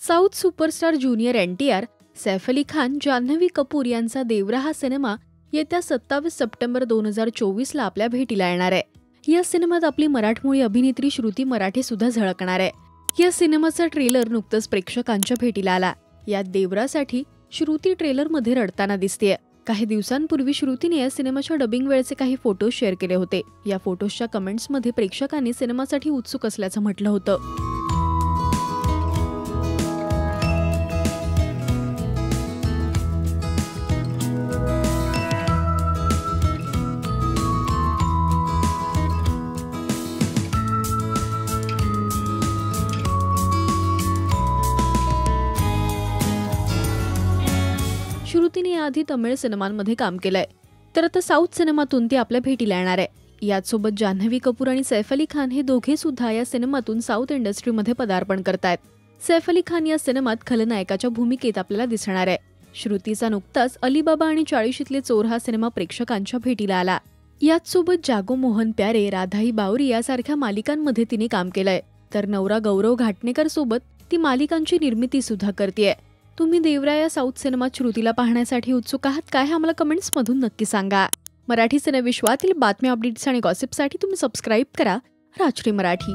South superstar junior NTR, Saif Ali Khan, Janhvi Kapoor यांचा देवरा हा cinema येत्या 27 सप्टेंबर 2024 ला आपल्या भेटीला येणार आहे। या सिनेमात आपली मराठमोळी अभिनेत्री श्रुती मराठे सुद्धा झळकणार आहे। या सिनेमाचा ट्रेलर नुकतंच प्रेक्षकांच्या भेटीला आला। यात देवरासाठी श्रुती ट्रेलरमध्ये रडताना दिसतेय। काही दिवसांपूर्वी श्रुतीने या सिनेमाच्या डबिंग वेळचे काही फोटोज शेअर केले होते। या फोटोजच्या कमेंट्समध्ये प्रेक्षकांनी सिनेमासाठी उत्सुक असल्याचं म्हटलं होतं। श्रुतीने याआधी तमिळ सिनेमांमध्ये काम केलंय, तर आता साऊथ सिनेमातून ती आपल्या भेटीला येणार आहे। याचसोबत जान्हवी कपूर आणि सैफ अली खान हे दोघे सुद्धा या सिनेमातून साऊथ इंडस्ट्रीमध्ये पदार्पण करतायत। सैफ अली खान या सिनेमात खलनायकाच्या भूमिकेत आपल्याला दिसणार आहे। श्रुतीचा नुकताच अलीबाबा आणि 40शीतले चोर हा सिनेमा प्रेक्षकांच्या भेटीला आला। याचसोबत जागो मोहन प्यारे, राधाई बावरी यासारख्या मालिकांमध्ये तिने काम केलंय, तर नवरा गौरव घाटणेकर सोबत ती मालिकांची निर्मिती सुद्धा करतेय। तुम्ही देवरा या साऊथ सिनेमात श्रुतीला पाहण्यासाठी उत्सुक आहात काय? आम्हाला कमेंट्समधून नक्की सांगा। मराठी सिनेविश्वातील बातम्या, अपडेट्स आणि गॉसिपसाठी तुम्ही सबस्क्राईब करा राजश्री मराठी।